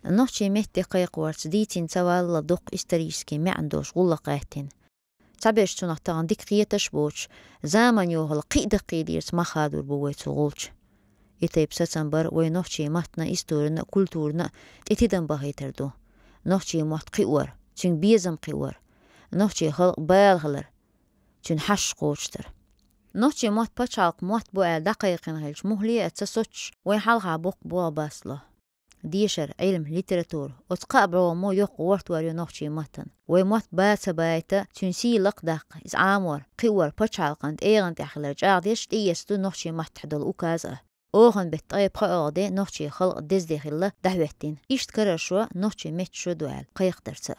نوشي مهتي قيق ورس ديتين سوال دوق استريسكي ما عندوش غلا قاهتين تعبيش تنقطعن ديك قيتش بوش زامن يوهل قيد قيديرس ما خادور بويت سغولش يتيب ستنبر وينوشي مهتنا استورنا كولتورنا تتدن باهيتردو نوشي مهت قيور تن بيزم قيور نوشي خلق بالغلر تن حش قوشتر نوشي مهت بچالق مهت بوال دقيقين غيلش مهلية اتسسوش وين حلقة بوق بوا باسله ديشر علم ليتراتور وتقابعوا مو يوق ورت وريو نوشي مهتن ويموت باتا بايتا تنسي لقدق إز عامور قيور بچالقند ايغن تحلر جارديش ديستو نوشي مهت حدل اوكازه اوغن بتطيب قاعدة نوشي خلق دزدي خلا دهوهتين إشت كرشوا نوشي مت شو دوال قيق درسا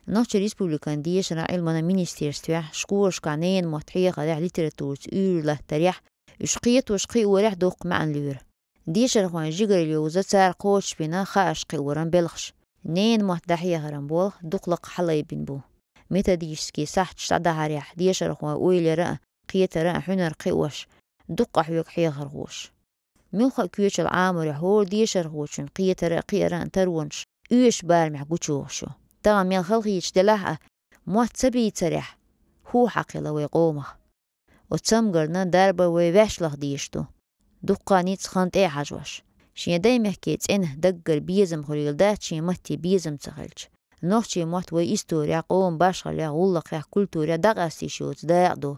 نوشي ريسبوليكان ديشر علمنا مينيستيرستوع شكورش كعنين متحيق على ليتراتور تقول له تريح شقيت وشقي ورح دوق معن لور ديشر خوان جيجر اليوزة سار قوش بنا خاش قيوران بلخش نين مهدحية هرنبول دوقلق حلي بنبو متى ديشكي سحت شتعدها ريح ديشر خوان اويل رأى قيت رأى حنر قيوش دوق حيوك حيه غرغوش ملخ كيوش العامر هور ديشر هوشن قيت رأى قيران ترونش ايش بارمح قوشوشو تغن ميل خلقي يجدلها موت سبي تريح هو حقيلا ويقومه وتسمقرنا داربا ويباشلخ ديشتو دقانيت خانت اي حجوش شين دايما حكيت انه دقر بيزم خليلدات شين مهتي بيزم تغلج نوشي موت وي استوريا قوم باشغل يا غلق يا كولتوريا دقاسي شوت داعدو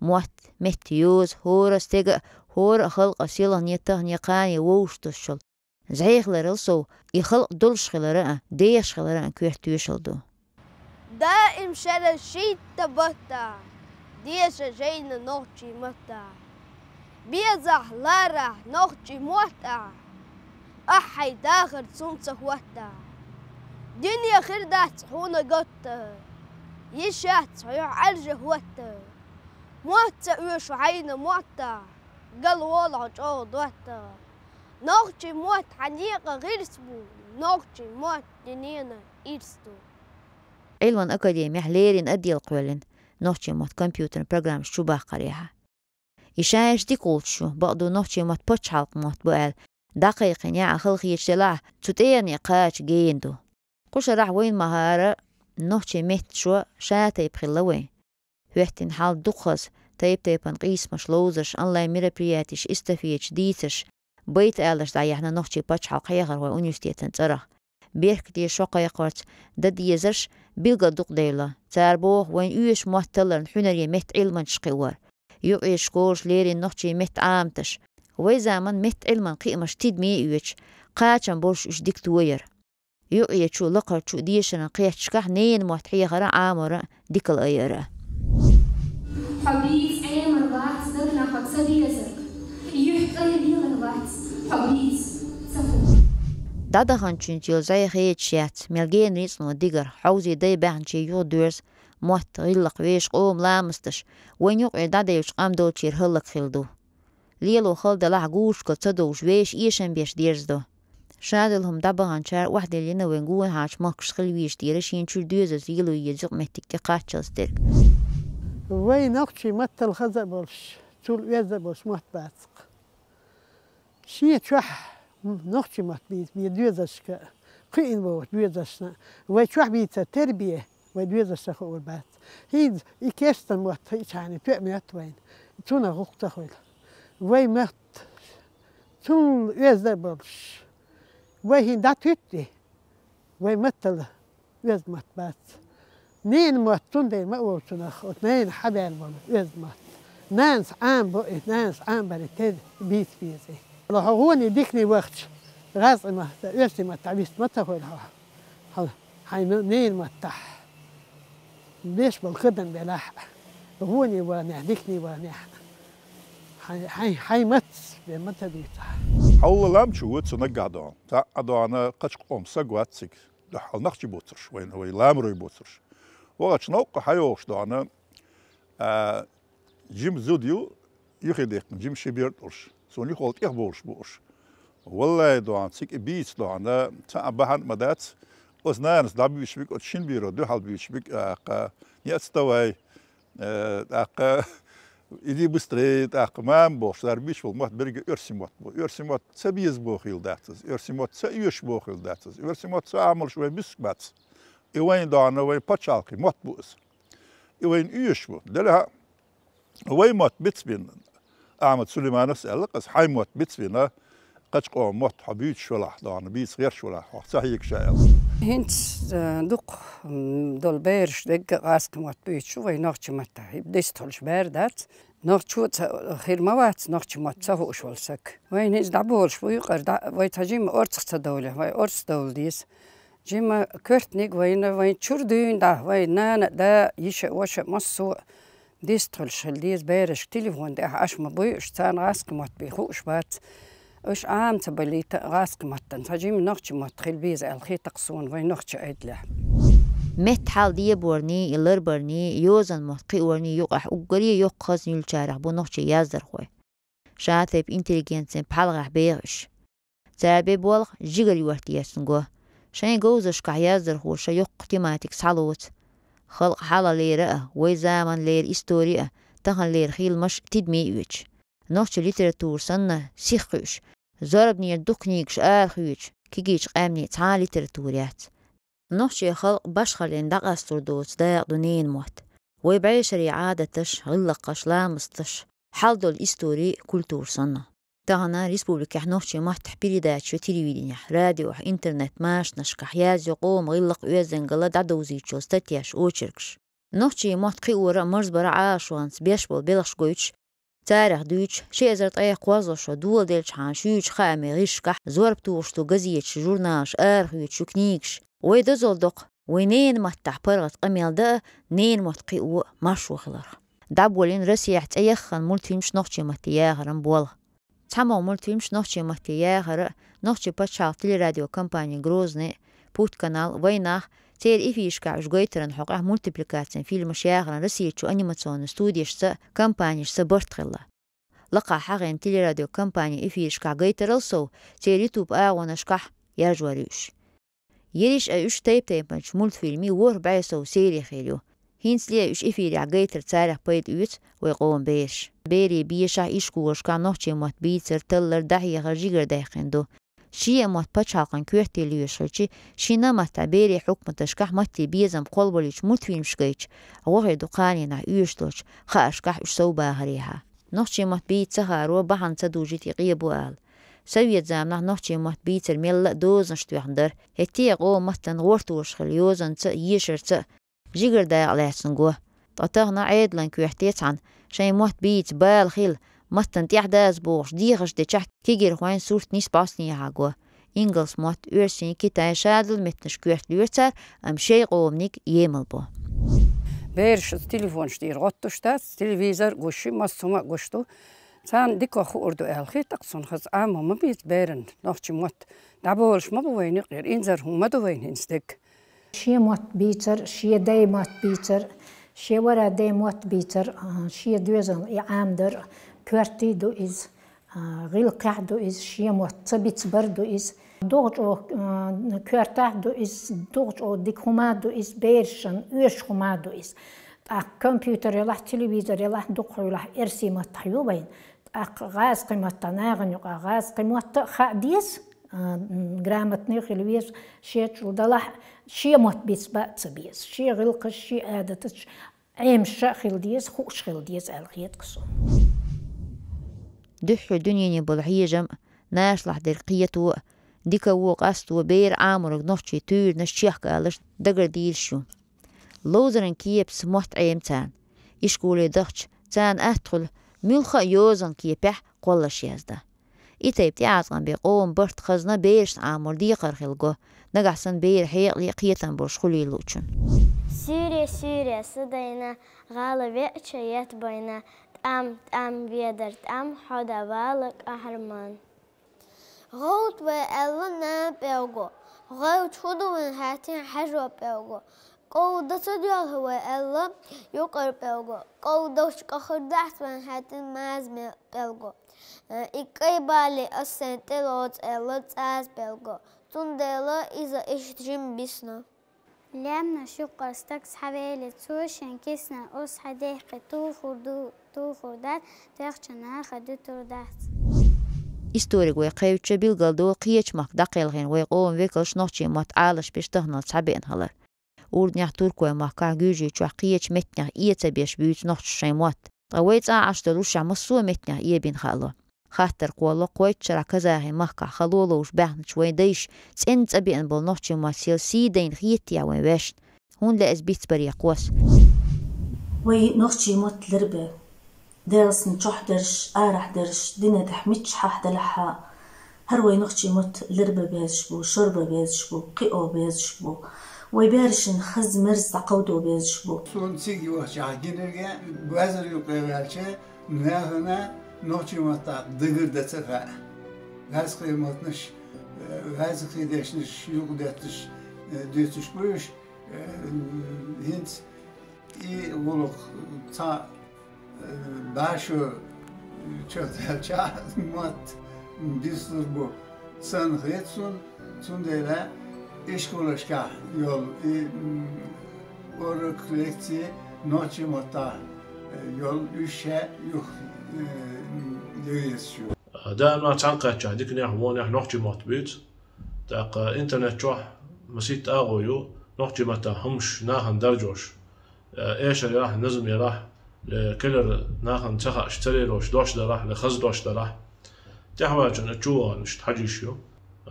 موت مهتيوز هور استيق هور خلق سيلا نيته نيقاني ووشتشل زعيق لرلسو يخلق دولش خلرا ديش خلرا كويحتوشل دو دائم شل شيت تبتا ديش جين نوشي متا بيزح لارا نوشي موتا أحي داخل سمسك وتا دنيا خردات حونا قطة يشات عرجه وتا موتا ويش عين موتا قال والله جود وتا نوشي موت حنيقة غيرسبو نوشي موت دنينا إرستو علوان أكاديمي حليرين أدي القولين نوشي موت كمبيوتر بروجرام شبه قريحة إشايش دي قولشو بقدو نوشي موت بوچالق موت بقال دقيقين يا خلقي يشتلاح تتيني قاش جيندو قوش راح وين مهارة نوشي مهت شو شاتي بخلوين ويحتين حال دقص تيب نقيس مشلوزش أنلاي ميرابرياتيش استفيتش ديتش بيت آلش دايحنا نوشي بوچالق يغر وونيوستيتن ترخ بيرك دي شوقا يقورت دد يزرش بيلغا دوق ديلا تاربوه وين ايش موتلن حنري مهت علما شقيور يوعيش كورش ليري نوشي مهت عامتش وي زامن مهت علما قيمش تدمي ايوش قاچن بورش اش ديكتوير يوعي شو لقر شو ديشنا قيح شكح نين موتحية غرا عامرة ديكال ايرا حبيس ايام الوقت دقنا حق سبيزك يحت ايدي الوقت حبيس سفر دادا خانچون تيل زي خيت شيات ملجين ريسنو ديگر حوزي داي بانشي يو دورس موت غلق ويش قوم لامستش وين يوقع دادا يوش قام دول تشير هلق خلدو ليلو خلد لح قوش كتدوش ويش ايشن بيش ديرز دو شادلهم دابا هانشار واحدة لينا وين قوين هاش ماكش خلويش ديرش ينشور دوزز يلو يجزق مهتك قاتشل ستيرك وين نقشي متل خزا بولش تول ويزا بولش موت باتق شيت شوح نقشي مات بيدوزش قين بوت دوزشنا ويشوح بيتا تربية ودوزش تخول بات هيد إكيستن موت هيش يعني بيأميات وين تونا غوق تخول وي مات تول ويزا بولش وي هين داتوتي وي متل ويز مات بات نين موت تندي ما أولتناخ نين حبال بول ويز مات نانس عام بقيت نانس عام بريتد بيت بيزي لو هوني ديكني وقت غاز ما يرسي ما تعبيست ما تقول ها هاي نين ما تح ليش بالخدم بلاح هوني ونهديكني ونح هاي مت بما تبيتها حول لام شو تنقع دون تا أنا قش قوم سقواتك دحال نخشي بوترش وين هو لامرو يبوترش وقت نوق حيوش دون جيم زوديو يخديق جيم شبير درش سوني خولت يخبورش بوش والله دون سيك بيت دون تا بهان مدات وزنانس دابي بيشبك وتشين بيرو دو حال بيشبك يستوي إذا بستريت أقمام بوش دربيش والمات برجع أرسمات سبيز بوخيل داتز أرسمات سيوش بوخيل داتز أرسمات سأعمل شوي بسكبات إوين دانا وين باتشالكي مات بوس إوين إيش بو دلها وين مات بتسبين أحمد سليمان سألق أس حي مات بتسبين قد قام مات حبيت شولا دانا بيس غير شولا صحيح شايل هنت دق دول بيرش دق قاسك مات بيت شو وين نقش مات بديستولش بردات نقش خير موات نقش مات سهوش والسك وين هز دعبولش ويقر ويتهجيم أرتس دولة وين أرتس دول ديس جيما كرتنيك وين تشردين ده وين نانا ده يش وش مصو ديستولش ديس بيرش تليفون ده عش ما بيش تان قاسك مات بيخوش بات اش عام تبلي غاسق متن تجيم نقش مت خيل بيز الخي تقصون وين نقش عدله مت حال دي بورني يلر برني يوزن متقي ورني يقح وقري يقخز يلشارح بو نقش يازر خوي شاتب انتليجنس بحلغح بيغش تابي بولغ جيجر يورتياسنغو شين جوزش كعيازر هو شيق تيماتيك صالوت خلق حالا ليرة وي زامن لير استورية تهن لير خيل مش تدميوش نقش ليتراتور سنة سيخوش زربني الدقنيكش آرخوش كيجيش قامني تعال ليتراتوريات نقش خلق بشخلين دقاستور دوت داق دونين موت ويبعيشري عادتش غلقش لامستش حالدو الاستوري كولتور سنة تانا ريسبوبليكا نقش محتح بريدات شو تلفزيون راديو انترنت ماش نشكح ياز يقوم غلق ويزن قلا دعدوزيتشو ستاتياش اوشركش نقش محتقي ورا مرز برا عاشوانس بيشبول بيلغش قويتش تاريخ دوتش شيء زرت أي قوازش دول ديلش حانشوش خامي غيشكح زور بتوشتو جزيتش جورناش آرخيتش كنيكش ويدزول دق وينين متح برغت قميل ده نين متقيقو مشو خلر دابولين رسيحت أيخن مولتفيلمش نوخشي مهتياغرن بوله تحمو مولتفيلمش نوخشي مهتياغر نوخشي باتشال تلي راديو كامباني غروزني بوت كانال ويناخ تير إفيشكع جويترن حقه مولتيبليكاتين فيلم شياغرن رسيتشو أنيماتسون ستوديش سا كامبانيش سا برتخلا لقى حقين تلي راديو كامباني إفيشكع جويترلسو تير يوتيوب آغونشكح يرجوريش يريش أيش تيب منش مولتفيلمي وور بعيسو سيري خيليو هينس ليه إش إفيري عجيتر تاريخ بيد أوت ويقوم بيش بيري بيشا إشكوش كان نوحشي موت بيتر تلر دحي غرجيجر داخندو شيء موت بتشالقن كويرتي ليوشلشي شينا مت بيري حكم تشكح متي بيزم قلبوليش مولتفيلم شكيش وغير دقاني نا أوشتوش خاشكح إش سوبا هريها نوحشي موت بيت سهارو بحن تدوجيتي قيبو آل سويت زامنا نوحشي موت بيتر ميلا دوزن شتوحندر هتي قو متن غورتوش خليوزن يشر جيجر دايق لاتسنقوه تطغنا عيدلن كويحتيت عن شاي موت بيت بالخيل متن تيحداز بوش ديغش دي تشح كيجير خوين سورت نيس باسني عاقوه إنجلس موت أرسين كتاي شادل متنش كويحت ليرتر أم شي قومنيك يمل بو بيرش التليفون شدير غطو شتات تلفزير قوشي مصوما قوشتو سان ديكو خوردو الخي تقصن خز عامو ما بيت بيرن نوحشي موت دعبولش ما بوين غير إنزر هم ما دوين هنستك شي موت بيتر شي داي موت بيتر شي ورا داي موت بيتر شي دوزن عامدر كورتي دو إز غيل قاعدو إز شي موت تبيت بردو إز دوغجو كورتا دو إز دوغجو ديكوما دو إز بيرشن إيش خوما دو إز كمبيوتر يلاح تلفزيون يلاح دقو يلاح إرسي موت حيوبين غاز قيمة ناغن يقع غاز قيمة خاديس جرامتني خلويس شيء ودلح شيء موت بيس بات بيس شيء غلقش شيء عادتش عيم شاخل ديس خوش خل ديس الخيط قصو دحو دنيا بلحية جم ناش لح درقيتو ديكا وقاستو بير عامرق نوحشي تور نشيخ قالش دقر ديرشو لوزرن كيبس موت عيم تان إشكولي دخش تان أدخل ملخا يوزن كيبح قولش يازده إتايب تعاطن بيقوم برت خزنا بيش عامر ديقر خلقو نقحسن بير حيق ليقيتن برش خلي لوچن سوريا صدينا غالبي شيات بينا تام بيدر تام حدا بالك أحرمان غوت وإلنا بيوغو غوت خدو من هاتين حجو بيوغو قو دسديال هو إلا يقر بيوغو قو دوش كخر دحت من هاتين مازم بيوغو إكي بالي أسن تلوت إلا تاز بيوغو تندلا إذا إشتجم بيسنا لامنا شقر استكس حوالي توشن كسنا أس حديقة تو خردو توخودات تخشنا خدتودات استوريق ويقيوتش بالقلدو قيش مك دقيلغين ويقوم ويكلش نوتشي مات عالش بيشتهنال تعبين هلا ورد نحتوركو مكا جوجي تشوح قيش متنع إيتا بيش بيوت نوتش شيموات طويت عشتلوش عمسو متنع إيبين خالو خاطر قولو قويت شرا كزاهي مكا خلولو وش باهن شوي ديش تسين تبين بول نوتشي مات سيل دين غيتيا وين واشت هون لا أزبيت بريا قوس وي نوتشي مات لربه درس نشوح درش آرح درش دينا تحميتش حاح دلحا هروي نوتشي مات لربه بيزشبو شربه بيزشبو قيقو بيزشبو ويبارش نخز مرز تقودو بيزشبو سون سيجي وحشي حقينرجع بوازر يقرأ بالشيء نهنا نوتشي مات دقر دتفع غاز قيمتنش غاز قيدشنش يقدرتش ديتش بوش هنت إي ولق تا باشو چهترچه مات بیستر بو سن خیتسون تون دیله اشکولشکا یول اور کلکتی نوچی متا یول یوشه یوخ لیسشو دائما تعنقد جاديك نح ونح نحكي مات بيت داق انترنت جوح مسيت اغويو نحكي متا همش ناهن درجوش ايش اللي راح نزم يراح لكل ناخن تخا اشتري روش دوش راح لخز دوش راح تحواجن تشوان مش تحجيشيو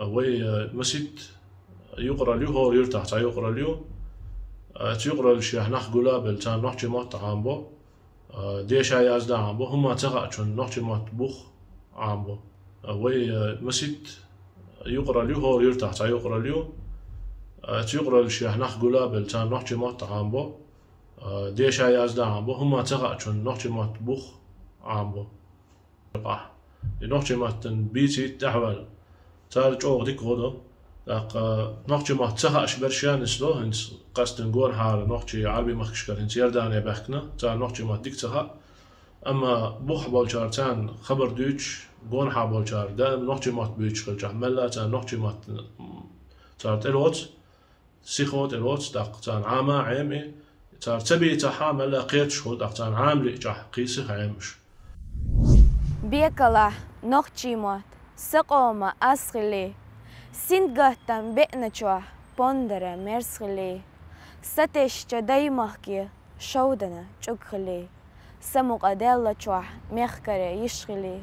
وي مسيت يقرا ليو هو يرتاح تا يقرا ليو تيقرا الشيخ نخ قلابل تان نحكي مات عامبو ديش هاي ازدا عامبو هما تخا شون نحكي مات بوخ عامبو وي مسيت يقرا ليو هو يرتاح تا يقرا ليو تيقرا الشيخ نخ قلابل تان نحكي مات عامبو ديش هاي ازدا عامبو هما تخا شون نحكي مات بوخ عامبو نحكي مات بيتي تحول تارج اوغ ديك غدو داق نحكي مات تخا برشيان اسلو هنت قاستن قول حار نحكي عربي مخشكر هنت يرداني بحكنا تا نحكي مات ديك تخا اما بوخ بولشارتان خبر دوش قون حا بولشار دائم نحكي مات بيتش خلجح ملا تا نحكي مات تارت الوت سيخوت الوت داق تان عاما عيمي تار تبي تحا ملا قيت شو داق تان عاملي جح قيسي عيمش بيكلا نوخشيمات سقوما أسخلي سنتقهتم بئنشوه بندرة مرسخلي ستش جداي مخكي شودنا جوخلي سموق أدلة شوه مخكرة يشخلي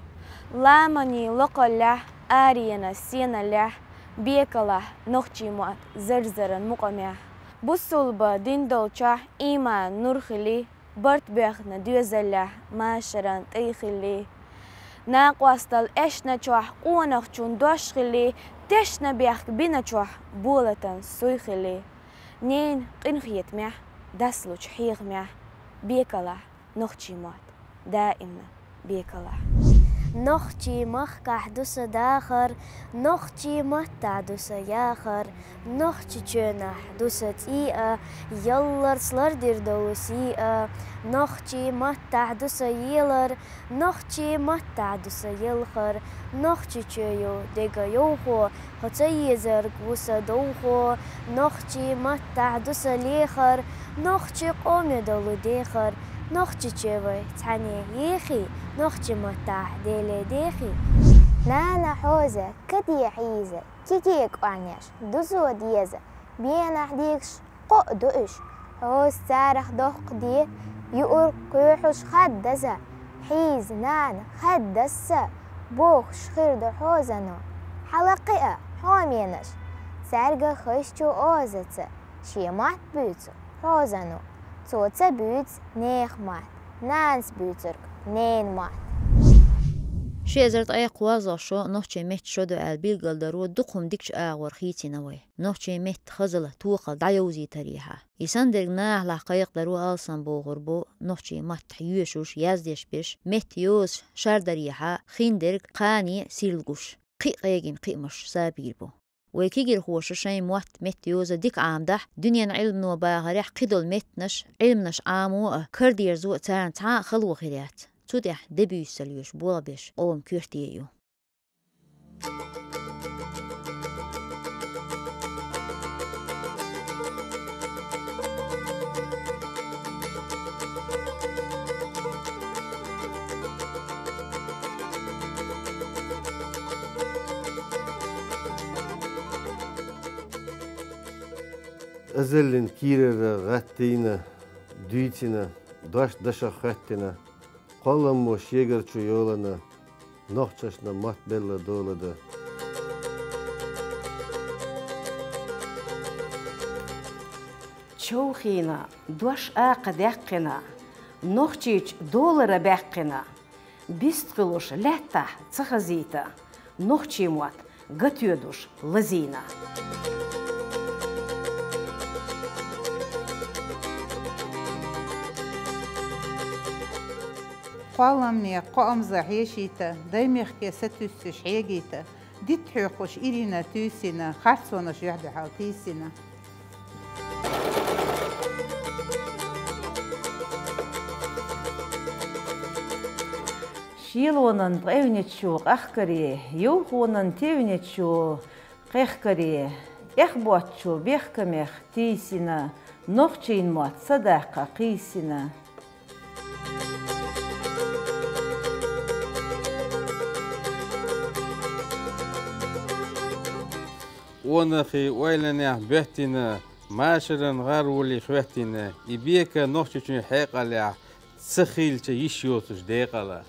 لامني لقله آرينا سينا له بيكلا نوخشيمات زرزرا مقامه بوسولبا ديندولشاه إيمان نورخلي برت بيخنا دوزله ماشران تيخلي ناقواستل اشنا چوح قونخ چون دوشخلي تشنا بيخ بينا چوح بولتن سويخلي نين قنخيت مح دسلوش حيغ مح بيكلا نوخشي مات دائما بيكلا نوخشي مخكح دوس داخر نوخشي متع دوس ياخر نوخشي چنح دوس تيئة يلر سلر دير دوسيئة نوخشي متع دوس يلر نوخشي متع دوس يلخر نوخشي چيو ديگا يوخو هتيزر قوسا دوخو نوخشي متع دوس ليخر نوخشي قومي دولو ديخر نوخشي چيوي تعني يخي نوخشي متاح ديلي ديخي نانا حوزة كتي حيزة كيكيك وعنيش دوزو ديزة بينا حديكش قو دوش حوز سارخ دوق دي يقر قيوحوش خدزة حيز نانا خدسة بوخش خير دو حوزنو حلقية حومينش سارقة خشتو اوزتة شيمات بيتو حوزنو توتا بيت نيخ مات نانس بيترك نين مات شيزرت أي قوازا شو نوحشي مهت شدو البيل قلدرو دقهم ديكش آغور خيتي نوي نوحشي مهت خزلة توقل دعيوزي تريحة يساندرق ناح لحقايق درو آلسان بو غربو نوحشي مهت حيوشوش يازديش بيش مهت يوز شار دريحة خيندرق قاني سيلقوش قي قيقين قيمش سابيلبو ويكيجر خوش شاي موات مت يوزا ديك عامدح دنيا علم نو باغريح قدل متنش علمنش عامو كردير زو تان تا خلو خيرات تودح دبي سليوش بولا بيش قوم كيرتيو أزلن كيرر غتينا دويتنا داشا خاتنا قلم وشيغر تشيولنا نوحشنا مات بلا دولدا شوخينا دوش دقنا نوحشيش دولار باقنا بيستقلوش لاتح تخزيتا نوحشي موت قتيودوش لزينا قالمني قام زحيشيتا دايميخ كيستوس شحيجيتا دي تحوقش إلينا توسينا خارسونا شيحد حالتيسينا شيلونن بغيونيتشو أخكري يوخونن تيونيتشو قيخكري إخبوتشو بيخكميخ تيسينا نوخشين موت صداقة قيسينا ونخي ويلنا بهتنا ماشرن غار ولي خوتنا يبيك نوخشين حيقة لع سخيل تيشيوتش ديقلا